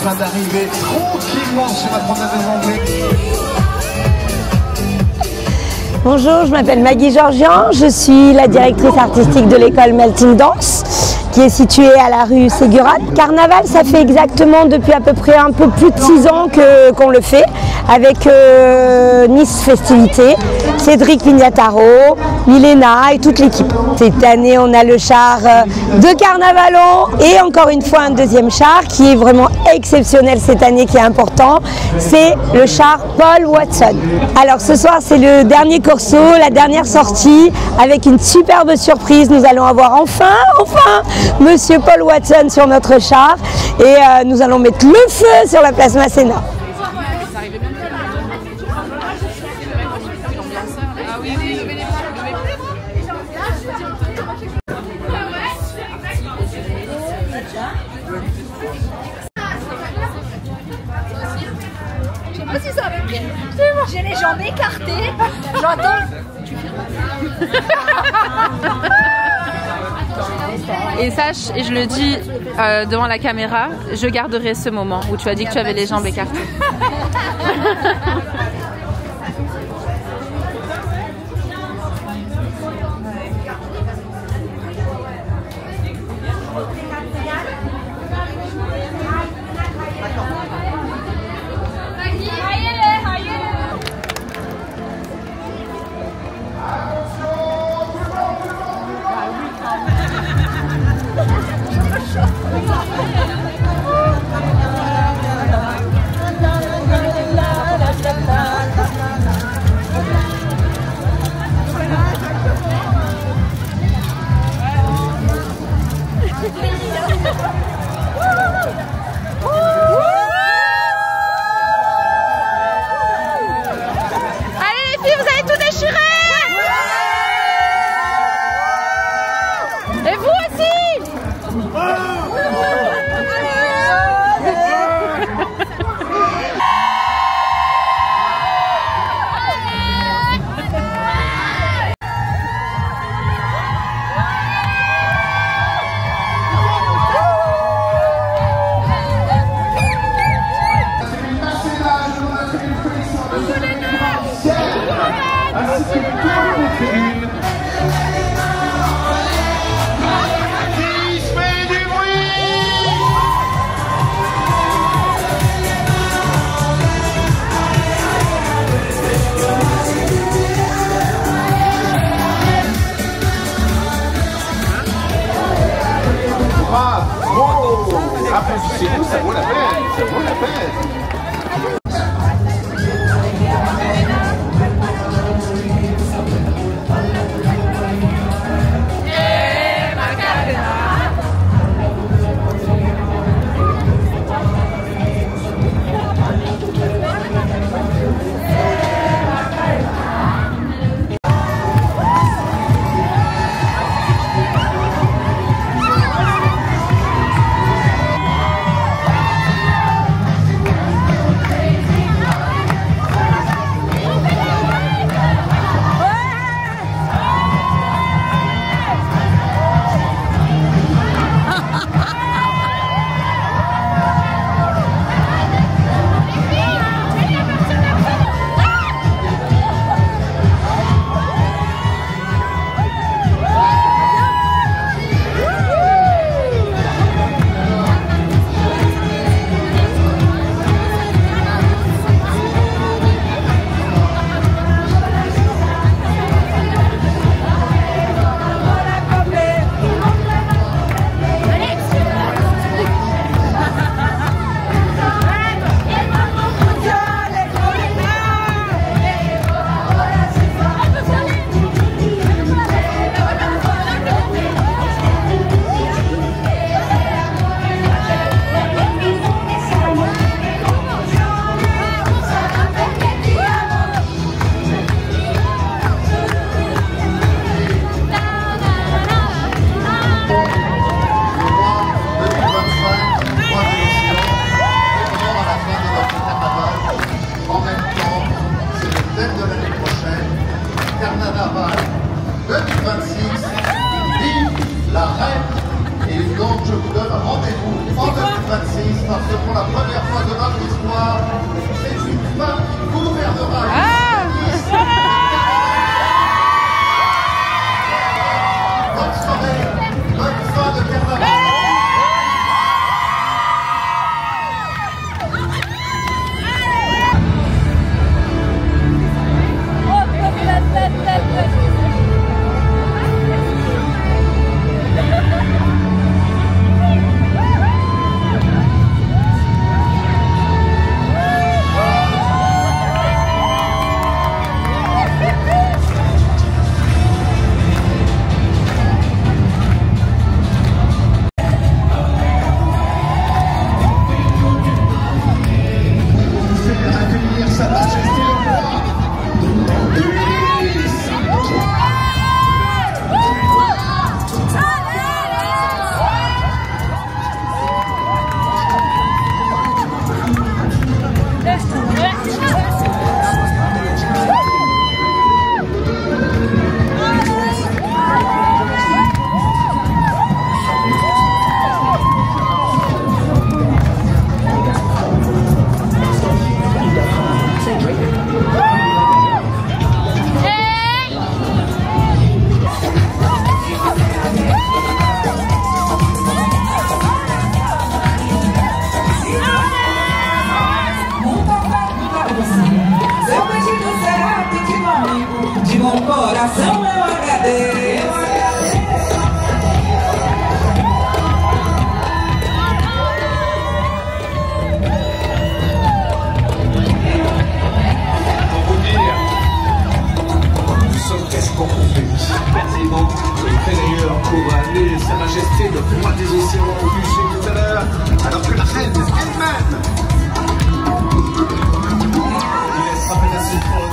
train d'arriver tranquillement sur la promenade des Anglais. Bonjour, je m'appelle Maggie Georgian, je suis la directrice artistique de l'école Melting Dance qui est située à la rue Ségura. Carnaval, ça fait exactement depuis à peu près un peu plus de 6 ans qu'on le fait avec Nice Festivités, Cédric Pignataro, Milena et toute l'équipe. Cette année, on a le char de Carnavalon et encore une fois un deuxième char qui est vraiment exceptionnel cette année, qui est important. C'est le char Paul Watson. Alors ce soir, c'est le dernier corso, la dernière sortie avec une superbe surprise. Nous allons avoir enfin Monsieur Paul Watson sur notre char et nous allons mettre le feu sur la place Masséna. Je sais pas si ça va pris. J'ai les jambes écartées. J'entends. Et sache, et je le dis devant la caméra, je garderai ce moment où tu as dit que tu avais les jambes écartées. Applaudissez-vous, ça vaut la peine, ça vaut la peine. couronner Sa Majesté, le roi des océans, au bûcher tout à l'heure, alors que la reine elle-même il laisse rappeler à ses trônes.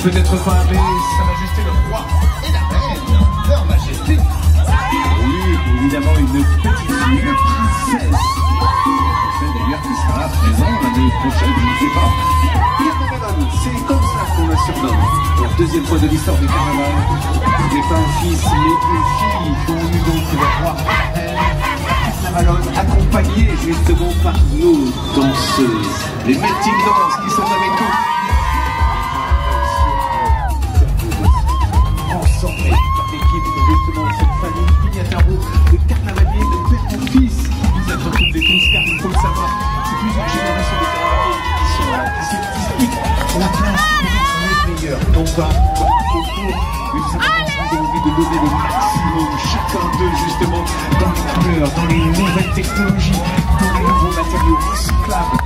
Peut-être pas, mais Sa Majesté le roi et la reine, leur Majesté. Oui, évidemment une petite fille, une princesse. Celle d'ailleurs qui sera présente l'année prochaine, je ne sais pas. Carnaval, c'est comme ça qu'on le surnomme. La deuxième fois de l'histoire du carnaval. Ce n'est pas un fils, mais une fille qui ont eu donc le roi et la reine. Carnaval accompagné justement par nos danseuses, les melting dances qui sont avec nous. Justement cette famille Pignataro de carnavaliers de père en fils. Vous êtes retrouvés tous car il faut le savoir, c'est plusieurs générations de carnavaliers qui sont là, qui s'expliquent la place pour les meilleurs. Donc voilà, autour, mais nous avons envie de donner le maximum, chacun d'eux justement, dans les couleurs, dans les nouvelles technologies, dans les nouveaux matériaux recyclables.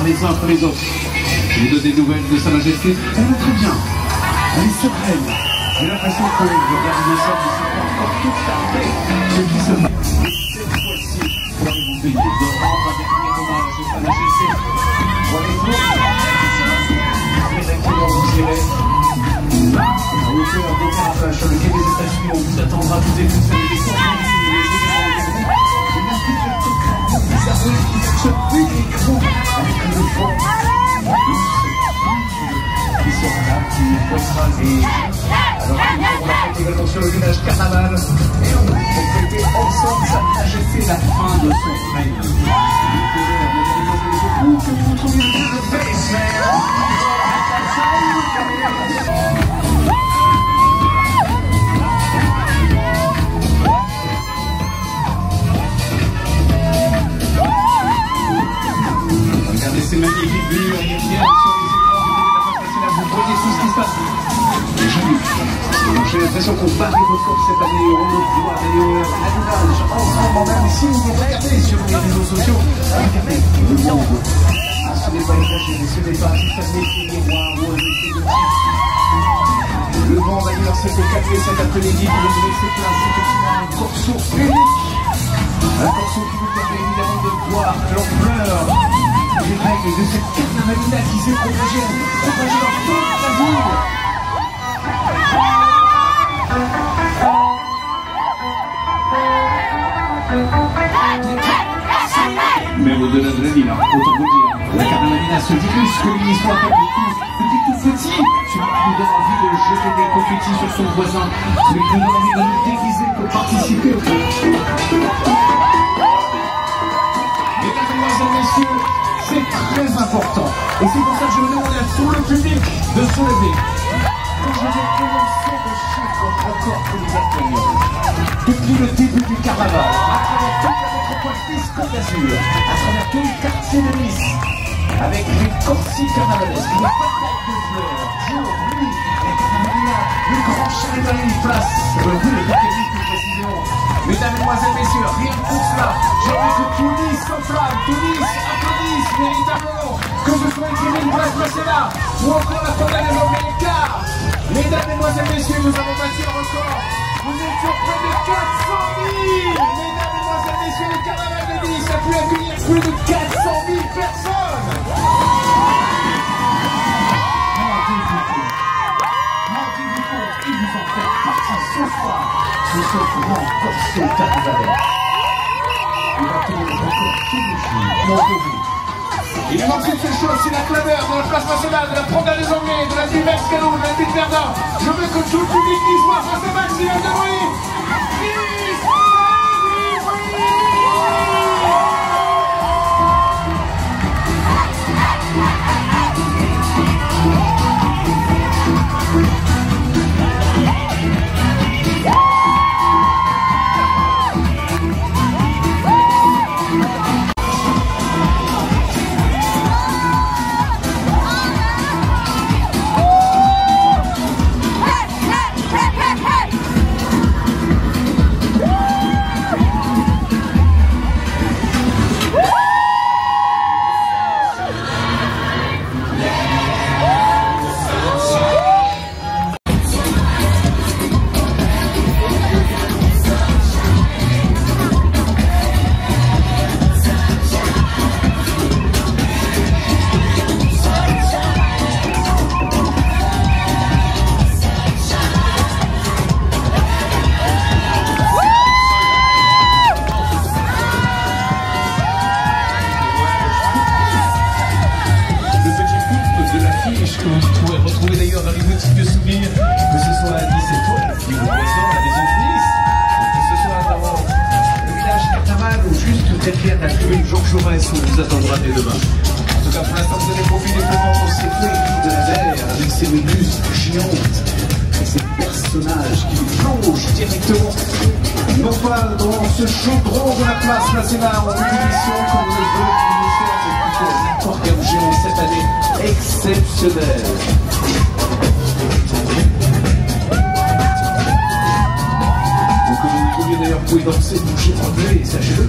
Les uns après les autres. Je vous donne des nouvelles de Sa Majesté. Elle va très bien. Elle est sereine. J'ai l'impression que je regarde le sol, mais c'est pas encore tout à fait ce qui se fait. Et cette fois-ci, pour vous payer de rendre un dernier moment de Sa Majesté. Voyez-vous, directement vous irez à hauteur d'Opéra sur le quai des États-Unis. On vous attendra toutes et tous avec des centaines avec le vent qui sera là, qui posera les... Alors on va également sur le village Carnaval et on va fêter ensemble Sa Majesté la fin de son règne. Où que vous trouviez le basement. Regardez ces magnifiques vues aériennes sur les écrans, vous voyez tout ce qui se passe. J'ai l'impression qu'on bat les records cette année, on le voit d'ailleurs à l'image, ensemble, même si vous regardez sur les réseaux sociaux, regardez le monde. Ce n'est pas exagéré, ce n'est pas juste un effet miroir ou un effet de tir. Le vent d'ailleurs s'est calmé cet après-midi pour nous laisser place effectivement un corso unique. Un corso qui vous permet évidemment de voir l'ampleur des règles de cette carnavalina qui s'est propagée dans toute la ville. Mais au-delà de la ville, autant vous dire, la carnavalina se diffuse comme une histoire de tout petit, celui qui nous donne envie de jeter des confettis sur son voisin, celui qui nous donne envie de nous déguiser pour participer au jeu. Mesdames, messieurs, c'est très important. Et c'est pour ça que je demande à tout le public de se lever. Quand je vais commencer le chiffre encore pour les accueillir. Depuis le début du carnaval, à travers toute la métropole Côte d'Azur, à travers tout le quartier de Nice, avec les corsis carnavalesques, les batailles de fleurs, jour, nuit, la carnavalina, le grand charivari, place, rue de Bouquet, plus précisément. Mesdames, Mesdemoiselles, Messieurs, rien que pour cela, j'ai envie que tout Nice s'enflamme, tout Nice applaudisse véritablement, que ce soit écrit une place nationale ou encore la Fondale des Anglais car, Mesdames, Mesdemoiselles, Messieurs, nous avons battu un record. Vous étiez près de 400 000. Mesdames, Mesdemoiselles, Messieurs, le carnaval de Nice a pu accueillir plus de 400 000 personnes. Rendez-vous compte, et vous en faites partie ce soir. Ce grand corso carnavalais. Il va tenir le record tous les jours. Il lui manque quelque chose, c'est la clameur de la place nationale, de la Fondale des Anglais, de la ville Vescalo, de la ville Verdun. Je veux que tout le public niçois fasse un maximum de bruit. derrière la tribune Georges Jaurès où on vous attendra dès demain. En tout cas, pour l'instant, vous allez profiter devant ces feuilles de la mer avec ces méduses géantes et ces personnages qui vous plongent directement, non pas dans ce chaudron de la place nationale en émission comme le veut le ministère, mais plutôt l'aquarium géant cette année exceptionnelle. D'ailleurs, vous pouvez danser, bouger, trembler, sachez-le.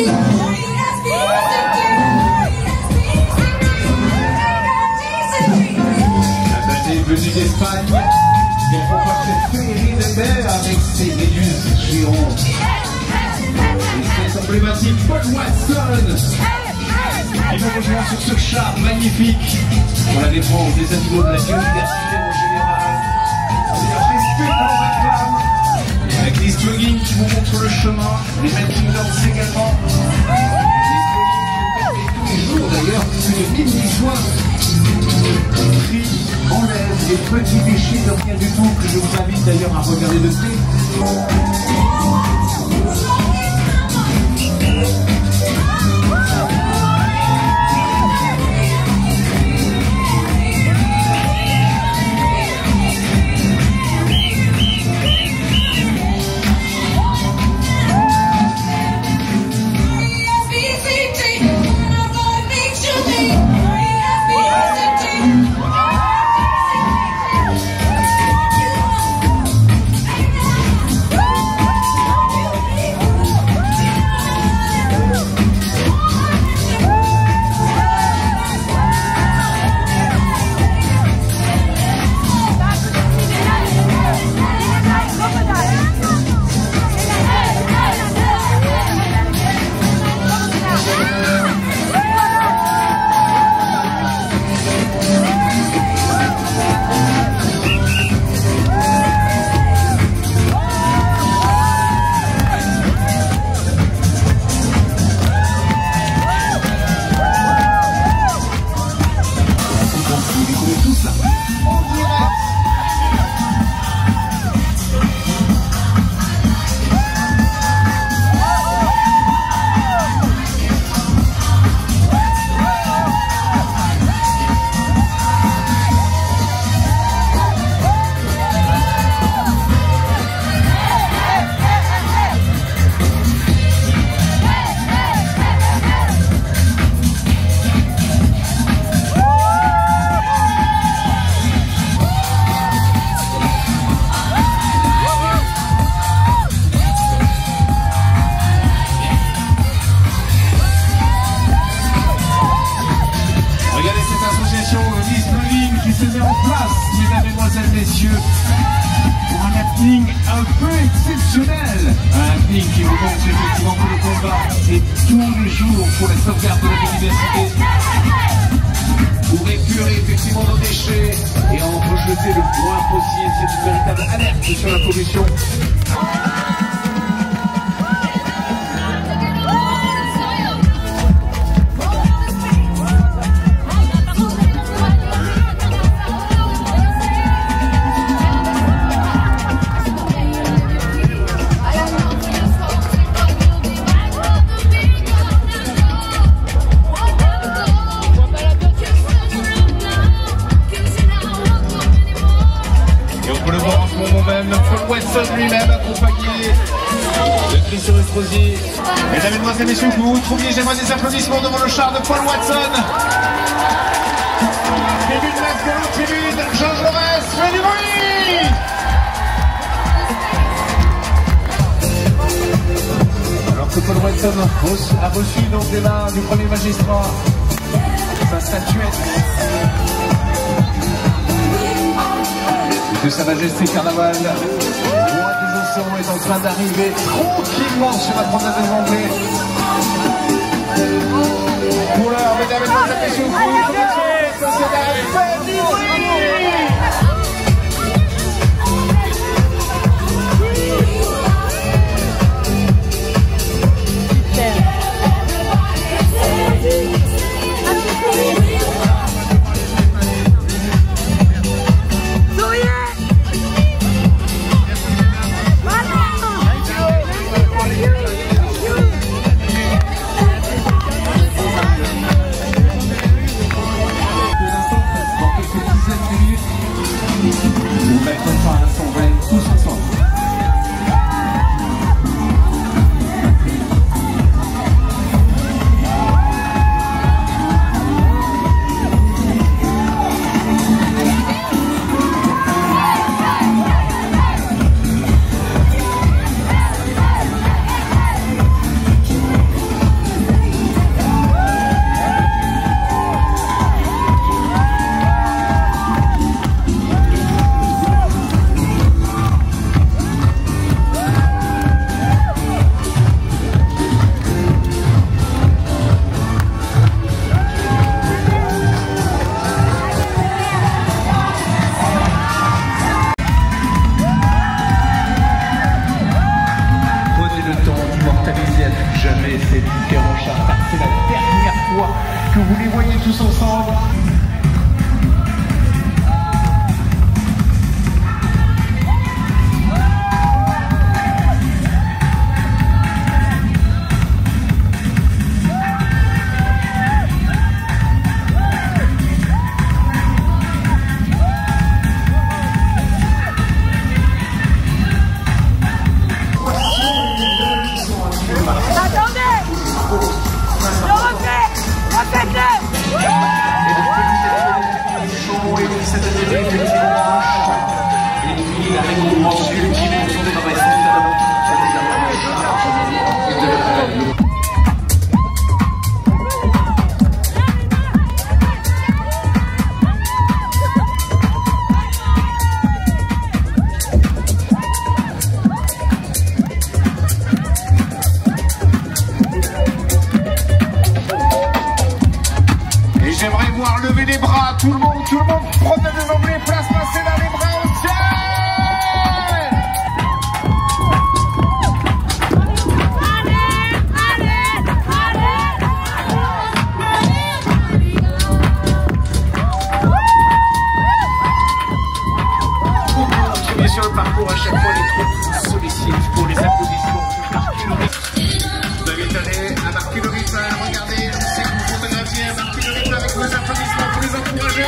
Me avec ses méduses géantes. Et cette emblématique Paul Watson qui nous rejoint sur ce char magnifique pour la défense des animaux de la biodiversité en général. C'est respect qu'on réclame. Avec les jogging qui vous montrent le chemin, les Melting Dance également. Les jogging qui nous permettent tous les jours d'ailleurs une mine d'histoire. Enlève les petits déchets de rien du tout que je vous invite d'ailleurs à regarder de près. Pour un happening un peu exceptionnel. Un happening qui vous montre effectivement que le combat est tous les jours pour la sauvegarde de la biodiversité. Pour épurer effectivement nos déchets et en rejeter le moins possible. C'est une véritable alerte sur la pollution. Paul Watson lui-même accompagné de Christian Estrosi. Mesdames, Mesdemoiselles, Messieurs, que vous vous trouviez, j'aimerais des applaudissements devant le char de Paul Watson. Tribune Metz de l'autre tribune, Jean Jaurès, fais du bruit. Alors que Paul Watson a reçu donc des mains du premier magistrat sa statuette de Sa Majesté Carnaval. Le roi des océans est en train d'arriver tranquillement sur la promenade des Anglais. Pour l'heure, mesdames et messieurs, vous pouvez faites du bruit. que vous les voyez tous ensemble. J'aimerais voir lever les bras, tout le monde, prenez des anglais, place passée dans les bras au ciel. Qui est sur le parcours, à chaque fois les troupes sollicitent pour les applaudissements par kilomètre. Vous avez allé à marquer le rythme, regardez, c'est vous photographiez à marquer le rythme avec vos applaudissements pour les encourager.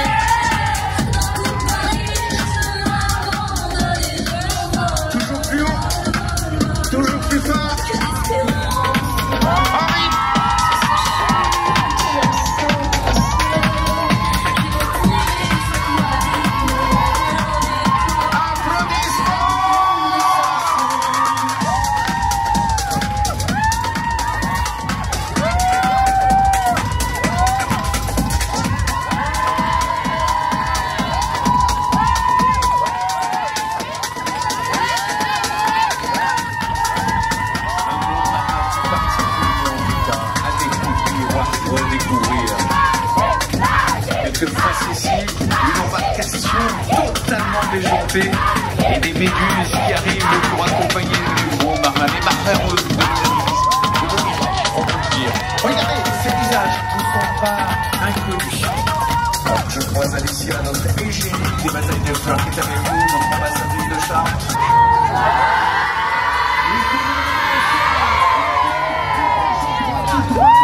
Toujours plus haut, toujours plus fort. Henri. Quelques faces ici, une embarcation totalement déjantée et des méduses qui arrivent pour accompagner le gros marin. Les marins ont on peut le dire. Regardez, ces visages ne sont pas inconnus. Alors, je croise Alicia, notre égérie des batailles de fleurs qui est avec vous, notre ambassadrice de Chartres. Woo!